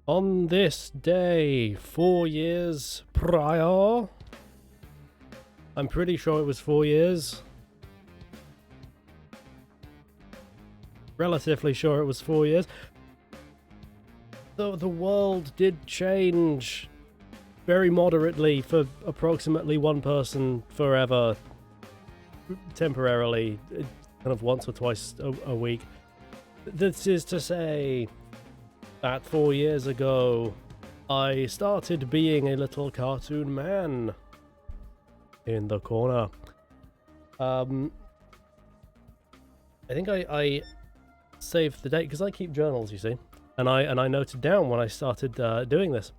On this day, 4 years prior, I'm pretty sure it was 4 years. Relatively sure it was 4 years. Though the world did change very moderately for approximately one person forever, temporarily, kind of once or twice a week. This is to say that 4 years ago, I started being a little cartoon man in the corner. I think I saved the date because I keep journals, you see, and I noted down when I started doing this,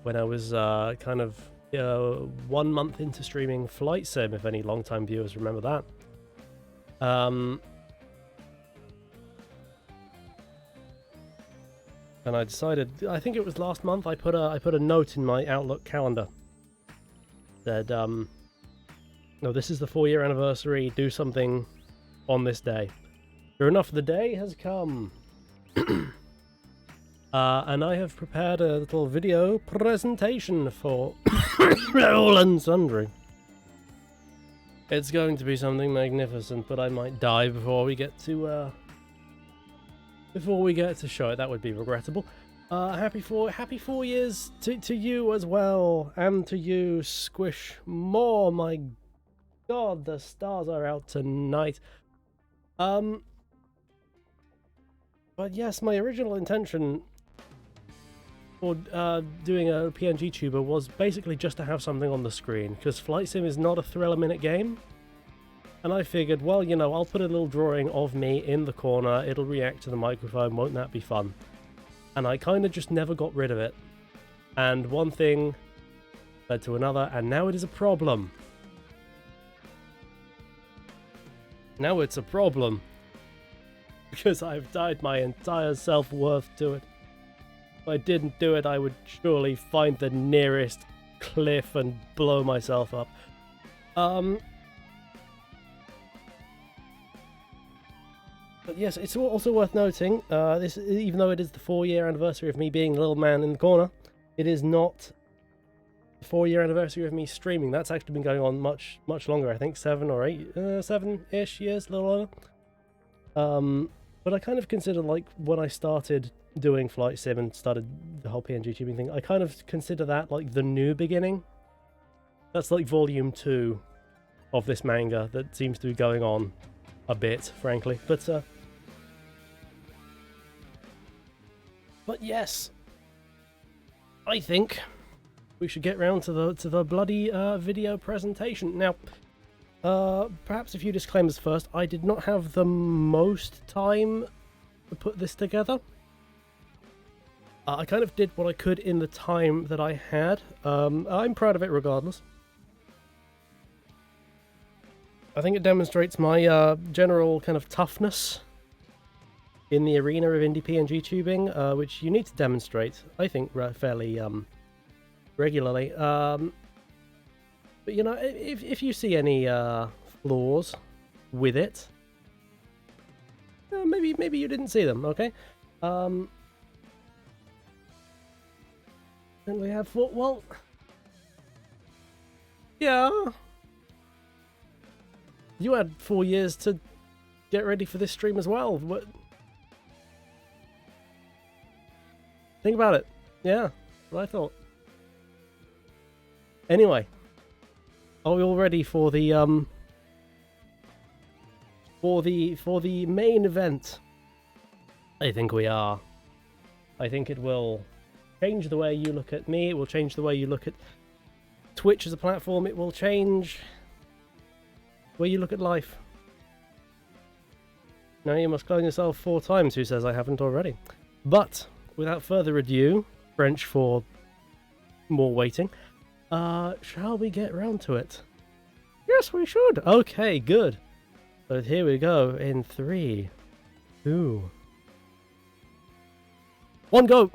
when I was kind of 1 month into streaming Flight Sim, if any long-time viewers remember that. And I decided, I think it was last month, I put a note in my Outlook calendar. Said, no, this is the 4-year anniversary, do something on this day. Sure enough, the day has come. And I have prepared a little video presentation for all and sundry. It's going to be something magnificent, but I might die before we get to show it. That would be regrettable. Happy 4 years to you as well, and to you, Squish More. My God, the stars are out tonight. But yes, my original intention for doing a PNG tuber was basically just to have something on the screen, because Flight Sim is not a thriller-minute game. And I figured, well, you know, I'll put a little drawing of me in the corner, it'll react to the microphone, won't that be fun? And I kind of just never got rid of it. And one thing led to another, and now it is a problem. Now it's a problem. Because I've tied my entire self-worth to it. If I didn't do it, I would surely find the nearest cliff and blow myself up. But yes, it's also worth noting, this, even though it is the 4-year anniversary of me being the little man in the corner, it is not the 4-year anniversary of me streaming. That's actually been going on much longer. I think 7-ish years, a little longer. But I kind of consider, like, when I started doing Flight Sim and started the whole PNG tubing thing, I kind of consider that like the new beginning. That's like volume 2 of this manga that seems to be going on a bit, frankly. But yes, I think we should get round to the bloody video presentation. Now, perhaps a few disclaimers first. I did not have the most time to put this together. I kind of did what I could in the time that I had. I'm proud of it regardless. I think it demonstrates my general kind of toughness in the arena of indie PNG tubing, which you need to demonstrate, I think, fairly regularly. But you know, if you see any flaws with it, maybe you didn't see them. Okay. And we have well, yeah. You had 4 years to get ready for this stream as well. What? Think about it. Yeah, what I thought. Anyway, are we all ready for the main event? I think we are. I think it will change the way you look at me. It will change the way you look at Twitch as a platform. It will change the way you look at life. Now you must clone yourself 4 times. Who says I haven't already? But without further ado, French for more waiting, shall we get round to it? Yes, we should. Okay, good. So here we go in 3, 2, 1, go!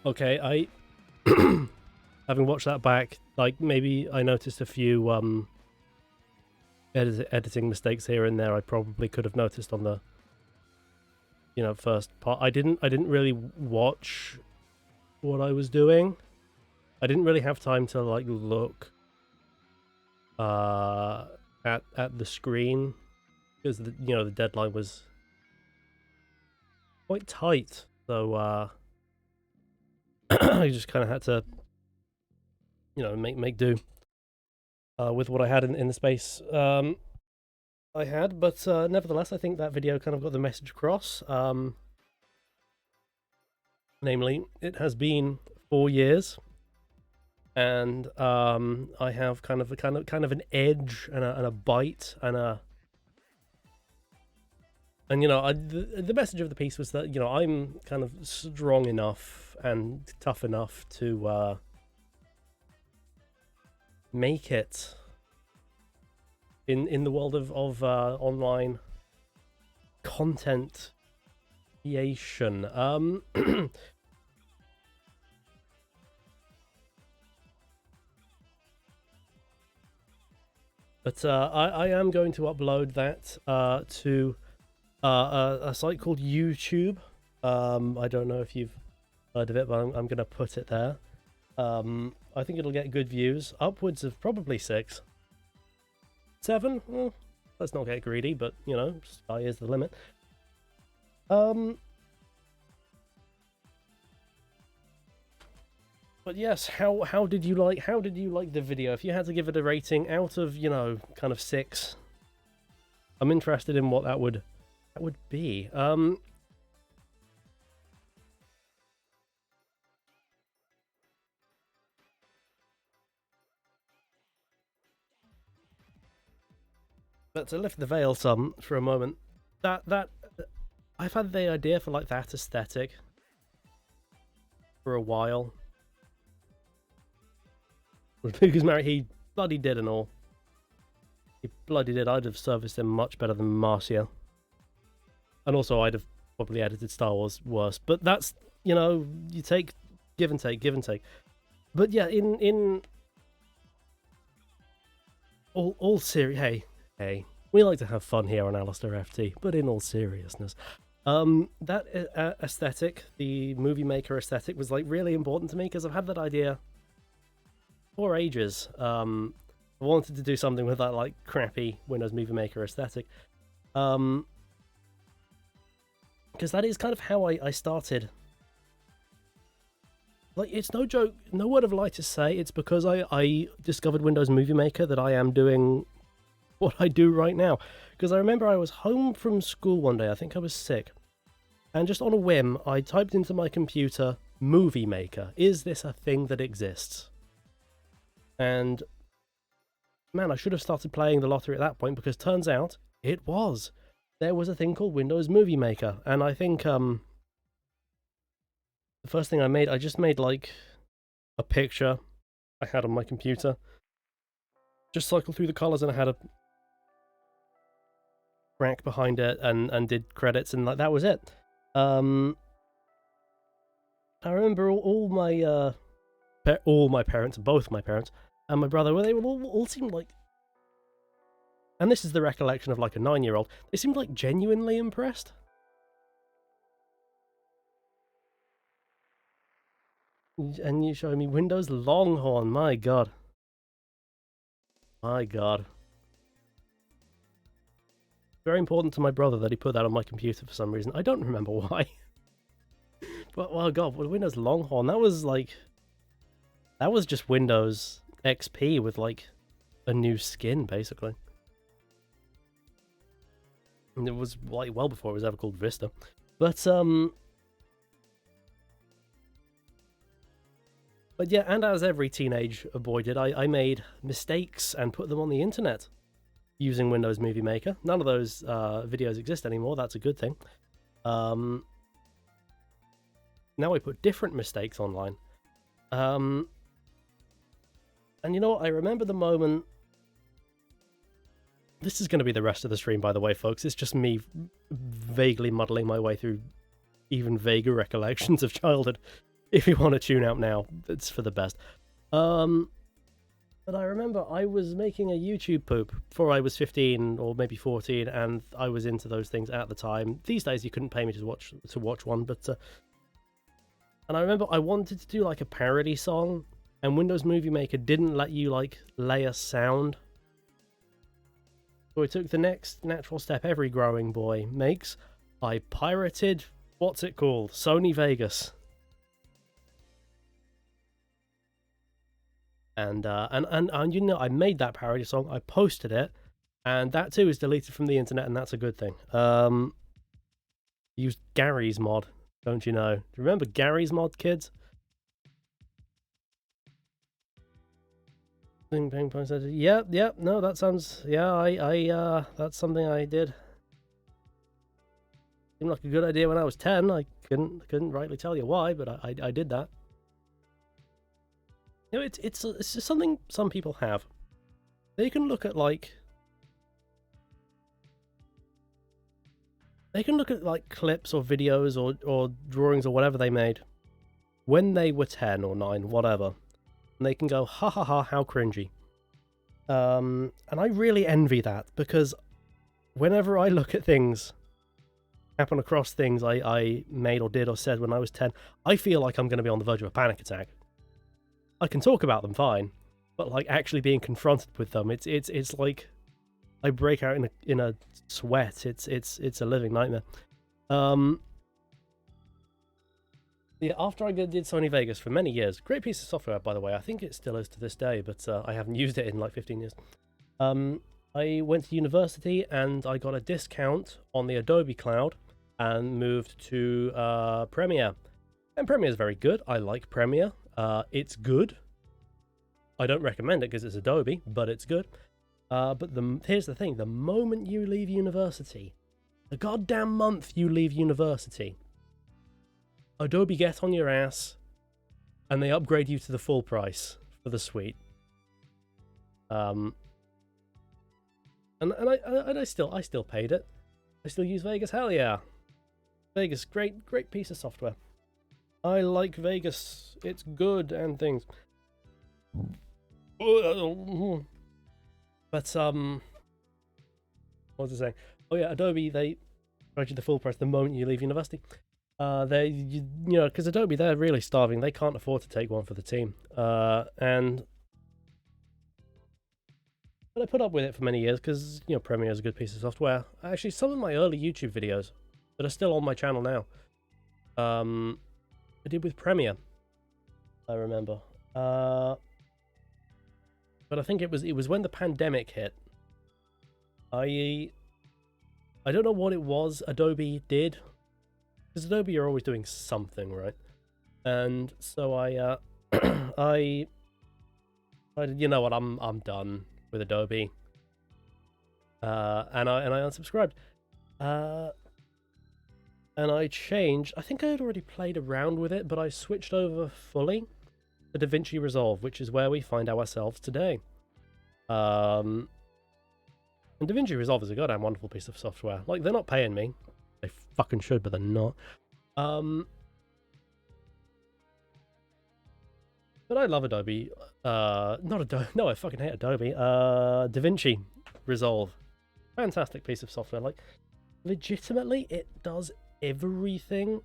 Okay, I having watched that back, like maybe I noticed a few editing mistakes here and there. I probably could have noticed on the first part. I didn't really watch what I was doing. I didn't really have time to like look at the screen because the deadline was quite tight. So I just kind of had to make do with what I had in the space I had. But nevertheless, I think that video kind of got the message across. Namely, it has been 4 years, and I have kind of an edge and a bite and the message of the piece was that I'm kind of strong enough and tough enough to make it in the world of online content creation. But I am going to upload that to a site called YouTube. I don't know if you've heard of it, but I'm going to put it there. I think it'll get good views, upwards of probably 6, 7. Well, let's not get greedy, but sky is the limit. But yes, how did you like the video? If you had to give it a rating out of kind of 6, I'm interested in what that would be. But to lift the veil some for a moment, that I've had the idea for like that aesthetic for a while. Because Mary, he bloody did and all. He bloody did. I'd have serviced him much better than Marcia. And also I'd have probably edited Star Wars worse. But that's, you take give and take. But yeah, in all serious, hey, we like to have fun here on Alistair FT, but in all seriousness, that aesthetic, the movie maker aesthetic, was like really important to me because I've had that idea for ages. I wanted to do something with that like crappy Windows Movie Maker aesthetic, because that is kind of how I started. Like, it's no joke, no word of lie to say, it's because I discovered Windows Movie Maker that I am doing what I do right now. Because I remember I was home from school one day, I think I was sick, and just on a whim, I typed into my computer, Movie Maker, is this a thing that exists? And man, I should have started playing the lottery at that point, because turns out it was. There was a thing called Windows Movie Maker, and I think the first thing I just made like a picture I had on my computer, just cycled through the colors, and I had a rack behind it and did credits, and like that was it. I remember all my parents, both my parents and my brother, they all seemed like, and this is the recollection of like a 9-year-old, they seemed like genuinely impressed. And you show me Windows Longhorn, my god. My god. Very important to my brother that he put that on my computer for some reason. I don't remember why. But, oh god, Windows Longhorn, that was just Windows XP with like a new skin, basically. And it was like well before it was ever called Vista. But yeah, and as every teenage boy did, I made mistakes and put them on the internet using Windows Movie Maker. None of those videos exist anymore, that's a good thing. Now I put different mistakes online. And you know what, I remember the moment... This is going to be the rest of the stream, by the way, folks. It's just me vaguely muddling my way through even vaguer recollections of childhood. if you want to tune out now, it's for the best. But I remember I was making a YouTube poop before I was 15 or maybe 14, and I was into those things at the time. These days you couldn't pay me to watch one, but and I remember I wanted to do like a parody song, and Windows Movie Maker didn't let you like layer sound. So I took the next natural step every growing boy makes. I pirated, what's it called? Sony Vegas. And you know, I made that parody song, I posted it, and that too is deleted from the internet, and that's a good thing. Used Gary's mod, don't you know? Do you remember Gary's mod, kids? Ping pong said, yep, no, that sounds, yeah, I that's something I did. Seemed like a good idea when I was 10. I couldn't rightly tell you why, but I did that. You know, it's just something some people have. They can look at like clips or videos or drawings or whatever they made when they were 10 or 9, whatever, and they can go, ha ha ha, how cringy. And I really envy that, because whenever I look at things, happen across things I made or did or said when I was 10, I feel like I'm going to be on the verge of a panic attack. I can talk about them fine, but like actually being confronted with them, it's like I break out in a sweat. It's a living nightmare. Yeah, after I did Sony Vegas for many years, great piece of software, by the way. I think it still is to this day, but I haven't used it in like 15 years. I went to university and I got a discount on the Adobe Cloud and moved to Premiere. And Premiere is very good. I like Premiere. It's good. I don't recommend it because it's Adobe, but it's good. But here's the thing. The moment you leave university, the goddamn month you leave university, Adobe get on your ass and they upgrade you to the full price for the suite. And I still paid it. I still use Vegas. Hell yeah. Vegas, great piece of software. I like Vegas. It's good and things. But what was I saying? Oh yeah, Adobe, they charge you the full price the moment you leave university. You know, because Adobe, they're really starving. They can't afford to take one for the team. But I put up with it for many years because, you know, Premiere is a good piece of software. Actually, some of my early YouTube videos that are still on my channel now, I did with Premiere, I remember. But I think it was when the pandemic hit. I don't know what it was Adobe did, because Adobe are always doing something, right? And so I you know what, I'm done with Adobe. And I unsubscribed. And I changed. I think I had already played around with it, but I switched over fully to DaVinci Resolve, which is where we find ourselves today. And DaVinci Resolve is a goddamn wonderful piece of software. Like, they're not paying me. They fucking should, but they're not. But I love Adobe. Not Adobe. No, I fucking hate Adobe. DaVinci Resolve. Fantastic piece of software. Like, legitimately, it does everything.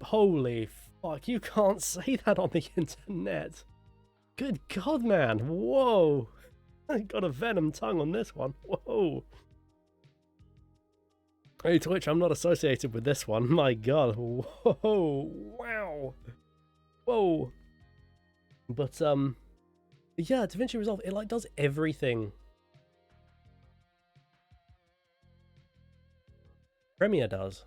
Holy fuck, you can't say that on the internet. Good God, man. Whoa. I got a venom tongue on this one. Whoa. Hey, Twitch, I'm not associated with this one. My God. Whoa. Wow. Whoa. But, yeah, DaVinci Resolve, it, like, does everything Premiere does.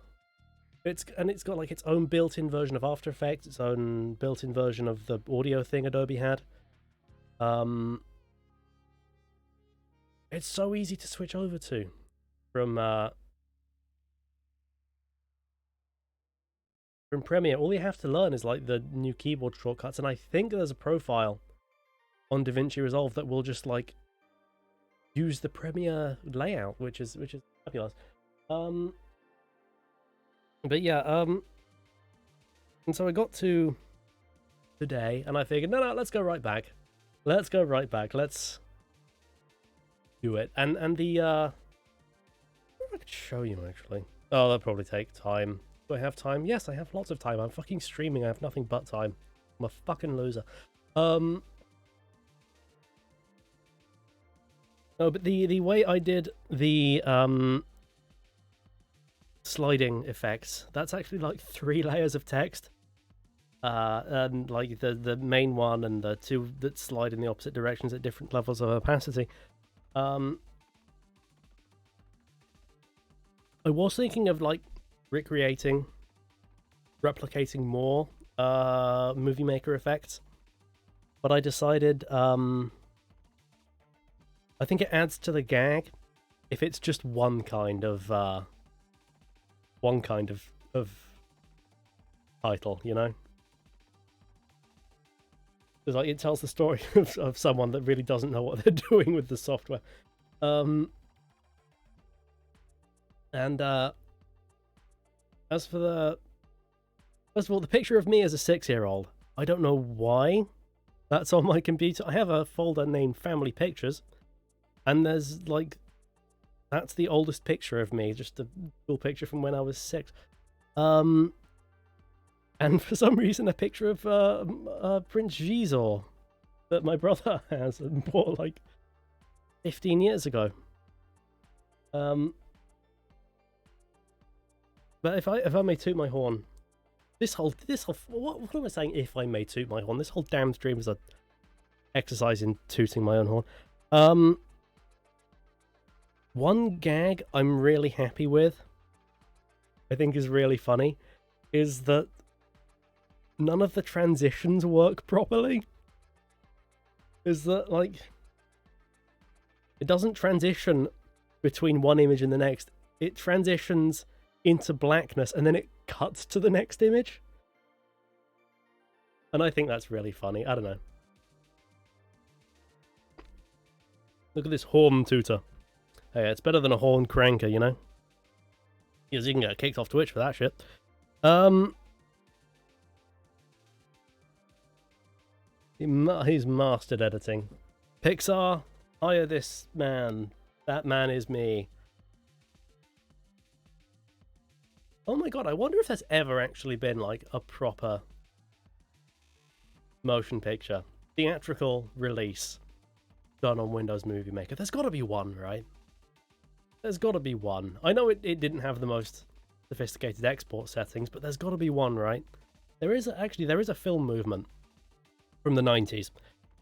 It's got like its own built-in version of After Effects, its own built-in version of the audio thing Adobe had. It's so easy to switch over to from Premiere. All you have to learn is like the new keyboard shortcuts, and I think there's a profile on DaVinci Resolve that will just like use the Premiere layout, which is fabulous. But yeah, And so I got to today, and I figured, no, let's go right back. Let's go right back. Let's do it. And the I could show you actually. Oh, that'll probably take time. Do I have time? Yes, I have lots of time. I'm fucking streaming. I have nothing but time. I'm a fucking loser. No, but the way I did the sliding effects, that's actually like 3 layers of text. And like the main one and the 2 that slide in the opposite directions at different levels of opacity. I was thinking of like replicating more Movie Maker effects, but I decided I think it adds to the gag if it's just one kind of title, you know? Because like, it tells the story of someone that really doesn't know what they're doing with the software. And as for the... First of all, the picture of me as a 6-year-old. I don't know why that's on my computer. I have a folder named Family Pictures. And there's, like... That's the oldest picture of me. Just a cool picture from when I was 6. And for some reason, a picture of Prince Gisor that my brother has and bought like 15 years ago. But if I may toot my horn, this whole what am I saying? If I may toot my horn, this whole damn stream is a exercise in tooting my own horn. One gag I'm really happy with, I think is really funny, is that none of the transitions work properly. Is that, like, it doesn't transition between one image and the next. It transitions into blackness and then it cuts to the next image. And I think that's really funny. I don't know. Look at this horn tutor. Hey, it's better than a horn cranker, you know? Because you can get kicked off Twitch for that shit. He's mastered editing. Pixar, hire this man. That man is me. Oh my god, I wonder if there's ever actually been, like, a proper motion picture theatrical release done on Windows Movie Maker. There's got to be one, right? There's got to be one. I know it didn't have the most sophisticated export settings, but there's got to be one, right? There is a film movement from the 90s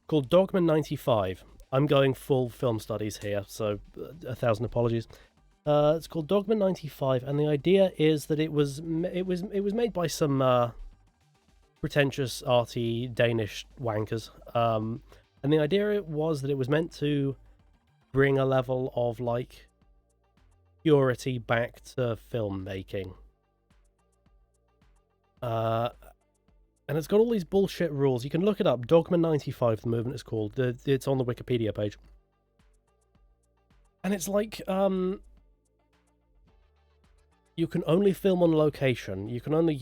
called Dogma 95. I'm going full film studies here, so 1,000 apologies. It's called Dogma 95, and the idea is that it was made by some pretentious, arty Danish wankers. And the idea was that it was meant to bring a level of, like, purity back to filmmaking. And it's got all these bullshit rules. You can look it up. Dogma 95, the movement is called. It's on the Wikipedia page. And it's like, you can only film on location. You can only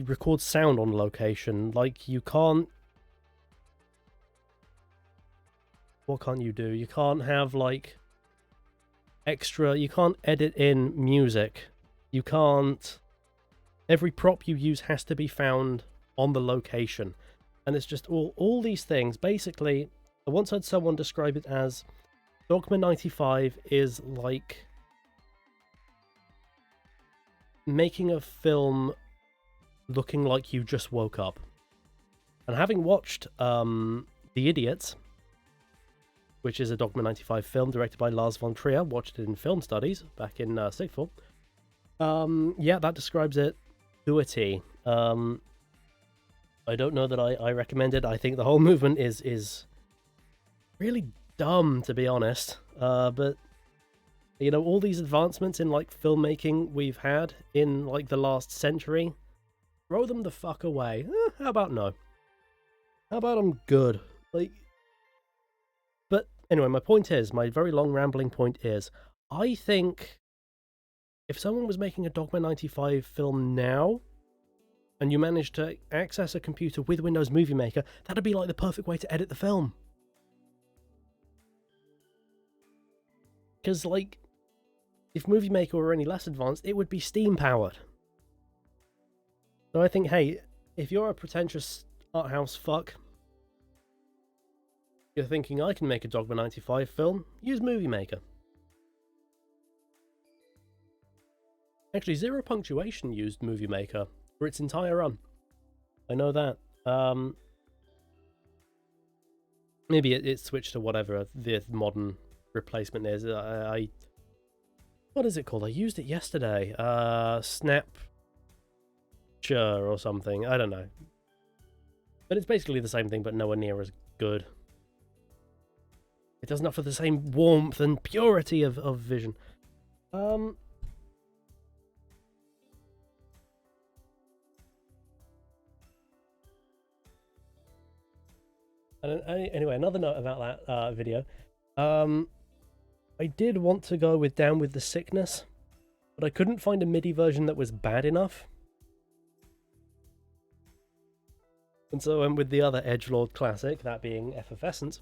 record sound on location. Like, you can't... What can't you do? You can't have, like, extra... You can't edit in music. You can't... Every prop you use has to be found on the location. And it's just all these things. Basically, I once heard someone describe it as Dogma 95 is like making a film looking like you just woke up. And having watched The Idiot, which is a Dogma 95 film directed by Lars von Trier, watched it in film studies back in sixth form. Yeah, that describes it to a T. I don't know that I recommend it. I think the whole movement is really dumb, to be honest. But, you know, all these advancements in, like, filmmaking we've had in, like, the last century, throw them the fuck away. How about no? How about I'm good? Like... But, anyway, my point is, my very long rambling point is, I think if someone was making a Dogma 95 film now, and you managed to access a computer with Windows Movie Maker, that'd be like the perfect way to edit the film. Because, like, if Movie Maker were any less advanced, it would be Steam-powered. So I think, hey, if you're a pretentious art house fuck, you're thinking, I can make a Dogma 95 film, use Movie Maker. Actually, Zero Punctuation used Movie Maker for its entire run. I know that. Maybe it switched to whatever the modern replacement is. What is it called? I used it yesterday. Snapture or something. I don't know. But it's basically the same thing, but nowhere near as good. It doesn't offer the same warmth and purity of vision. And anyway, another note about that video. I did want to go with Down with the Sickness, but I couldn't find a MIDI version that was bad enough. And so I went with the other edgelord classic, that being Effervescence.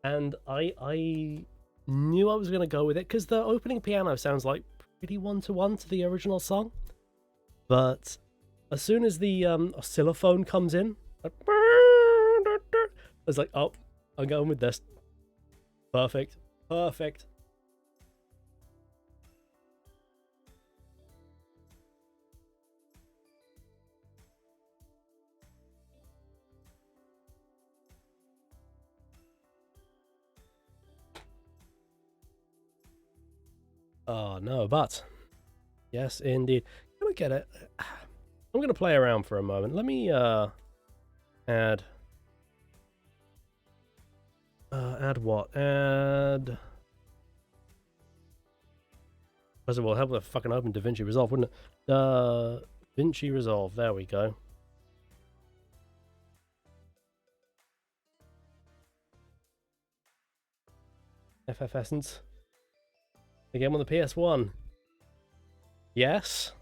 And I knew I was going to go with it, because the opening piano sounds like pretty one-to-one to the original song. But as soon as the oscillophone comes in, like, I was like, oh, I'm going with this. Perfect. Perfect. Oh, no, but yes, indeed. I'm gonna get it. I'm gonna play around for a moment. Let me add what? Add. First of all, help with fucking open DaVinci Resolve, wouldn't it? DaVinci Resolve. There we go. Effervescence. Again on the PS1. Yes.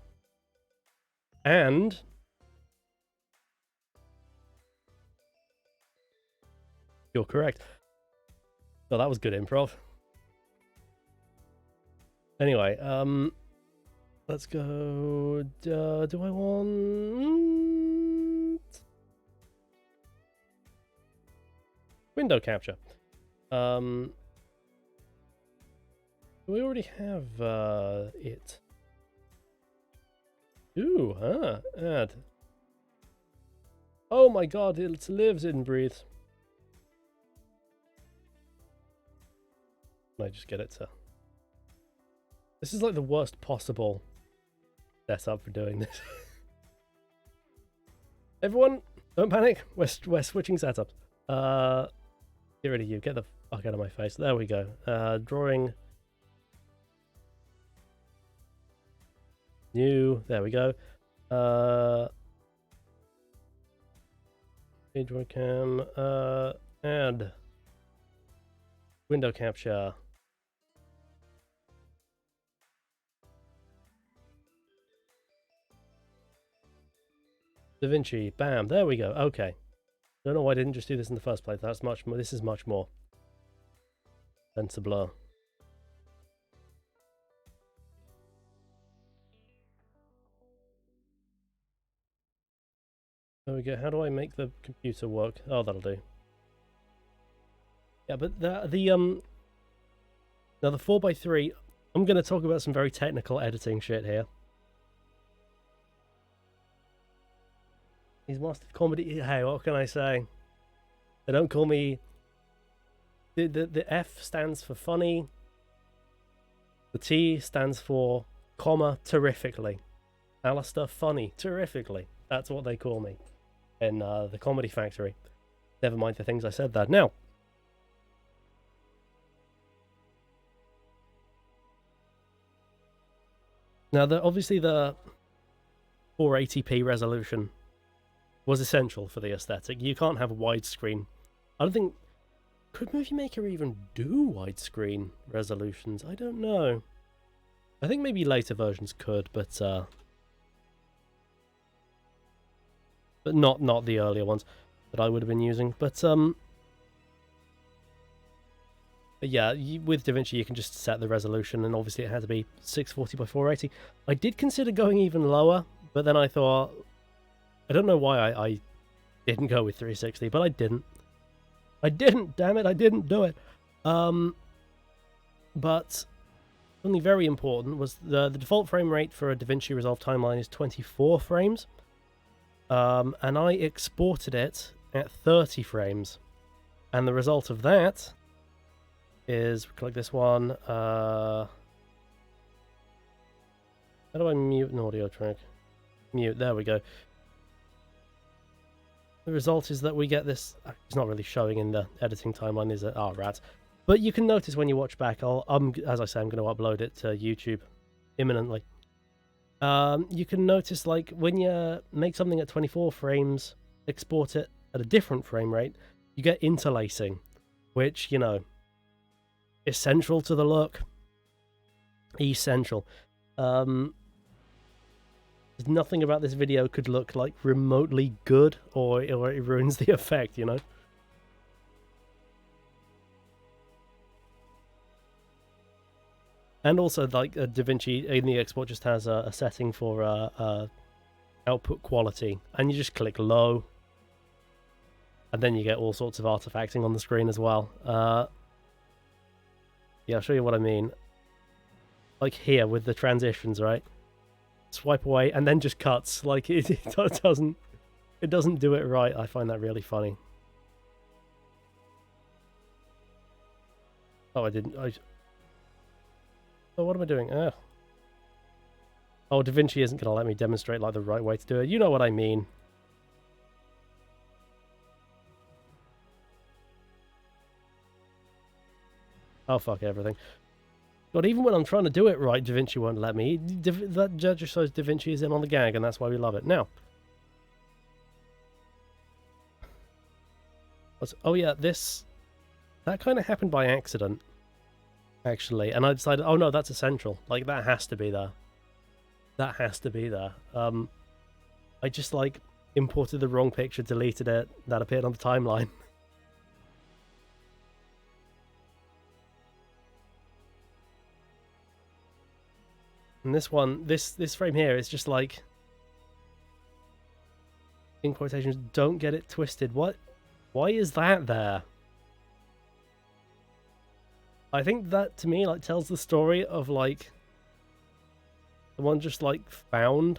And you're correct. Oh, that was good improv. Anyway, let's go. Do I want window capture? Do we already have it? Ooh, add. Oh my god, it lives and breathes. Can I just get it to... This is like the worst possible setup for doing this. Everyone, don't panic. We're switching setups. Get rid of you. Get the fuck out of my face. There we go. Drawing. New. There we go. Draw cam. Add. Window capture. DaVinci, bam, there we go. Okay. Don't know why I didn't just do this in the first place. That's much more. This is much more sensible. There we go. How do I make the computer work? Oh, that'll do. Yeah, but now the 4x3. I'm going to talk about some very technical editing shit here. He's mastered comedy. Hey, what can I say? They don't call me... The F stands for funny. The T stands for comma terrifically. Alistair funny terrifically. That's what they call me in the Comedy Factory. Never mind the things I said there. Now, obviously the 480p resolution was essential for the aesthetic. You can't have a widescreen. I don't think... Could Movie Maker even do widescreen resolutions? I don't know. I think maybe later versions could, but not the earlier ones that I would have been using. But yeah, with DaVinci you can just set the resolution, and obviously it had to be 640 by 480. I did consider going even lower, but then I thought, I don't know why I didn't go with 360, but I didn't. Damn it, I didn't do it. But something very important was the default frame rate for a DaVinci Resolve timeline is 24 frames. And I exported it at 30 frames. And the result of that is, click this one, how do I mute an audio track? Mute, there we go. The result is that we get this, it's not really showing in the editing timeline, is it? Oh, rats. But you can notice when you watch back, as I say, I'm going to upload it to YouTube imminently. You can notice, like, when you make something at 24 frames, export it at a different frame rate, you get interlacing, which, you know, essential to the look. Essential. Nothing about this video could look like remotely good, or it ruins the effect, you know? And also, like, DaVinci in the export just has a setting for output quality, and you just click low, and then you get all sorts of artifacting on the screen as well. Yeah, I'll show you what I mean. Like here with the transitions, right? Swipe away and then just cuts. Like it doesn't do it right. I find that really funny. Oh, oh, what am I doing? Oh, DaVinci isn't gonna let me demonstrate like the right way to do it. You know what I mean. Oh, fuck everything. God, even when I'm trying to do it right, DaVinci won't let me. That just shows DaVinci is in on the gag, and that's why we love it. Now, oh yeah, that kind of happened by accident, actually, and I decided, oh no, that's essential. Like, that has to be there. That has to be there. I just, like, imported the wrong picture, deleted it, that appeared on the timeline. And this one, this frame here is just like, in quotations, don't get it twisted. What? Why is that there? I think that, to me, like, tells the story of, like, someone just, like, found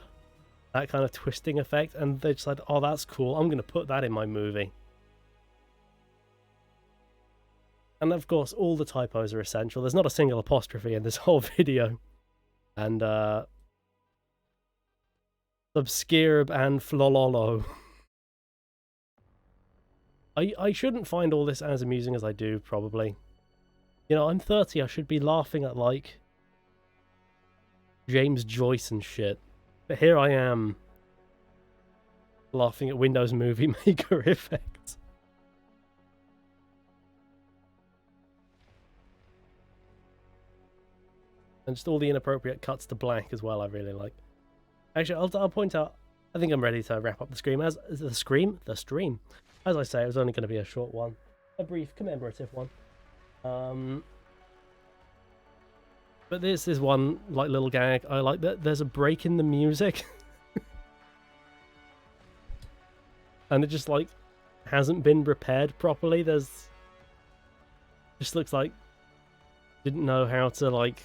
that kind of twisting effect, and they just said, oh, that's cool, I'm going to put that in my movie. And, of course, all the typos are essential. There's not a single apostrophe in this whole video. And, Subskirb and Flololo. I shouldn't find all this as amusing as I do, probably. You know, I'm 30, I should be laughing at, like, James Joyce and shit. But here I am, laughing at Windows Movie Maker effects. And just all the inappropriate cuts to black as well, I really like. Actually, I'll point out, I think I'm ready to wrap up the stream. The stream. As I say, it was only going to be a short one. A brief, commemorative one. But this is one, like, little gag. I like that there's a break in the music. And it just, like, hasn't been repaired properly. Just looks like didn't know how to, like,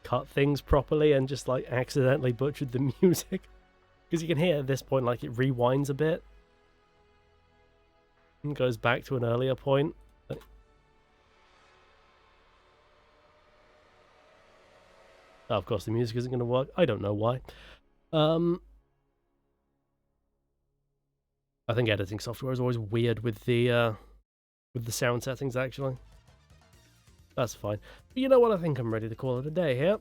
cut things properly and just, like, accidentally butchered the music. Because you can hear at this point, like, it rewinds a bit and goes back to an earlier point. Oh, of course, the music isn't going to work. I don't know why. I think editing software is always weird with the sound settings, actually. That's fine. But you know what? I think I'm ready to call it a day here.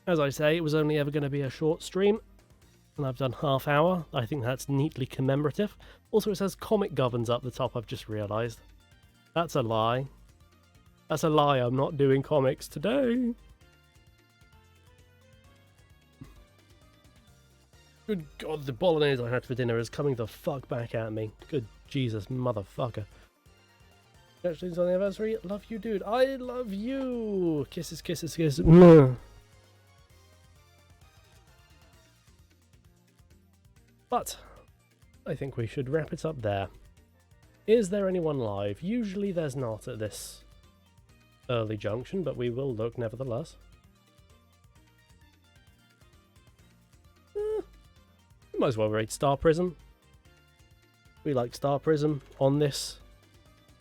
As I say, it was only ever going to be a short stream, and I've done half hour. I think that's neatly commemorative. Also, it says Comic Governs up the top, I've just realised. That's a lie. That's a lie, I'm not doing comics today. Good God, the bolognese I had for dinner is coming the fuck back at me. Good Jesus, motherfucker. Congratulations on the anniversary. Love you, dude. I love you. Kisses, kisses, kisses. Mwah. But I think we should wrap it up there. Is there anyone live? Usually there's not at this early junction, but we will look nevertheless. We might as well rate Star Prism. We like Star Prism on this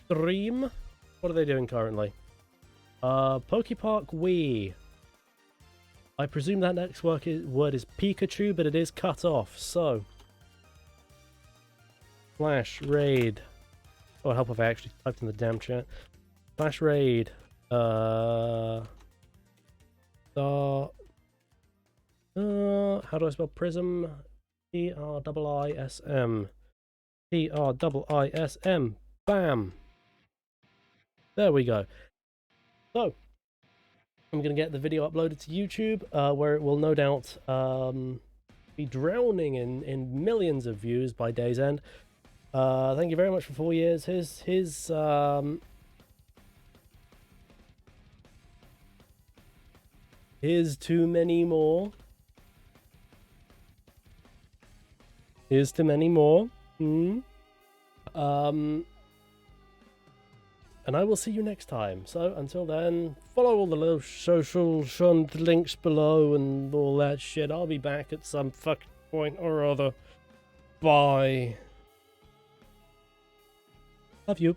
stream. What are they doing currently? Pokepark Wii. I presume that next word is Pikachu, but it is cut off, so... Flash Raid. Oh, it'll help if I actually typed in the damn chat. Flash Raid. How do I spell Prism? P-R-I-I-S-M. P-R-I-I-S-M. Bam! There we go. So, I'm going to get the video uploaded to YouTube, where it will no doubt be drowning in millions of views by day's end. Thank you very much for 4 years. Here's too many more. Here's too many more. And I will see you next time. So until then, follow all the little social shunt links below and all that shit. I'll be back at some fucking point or other. Bye. Love you.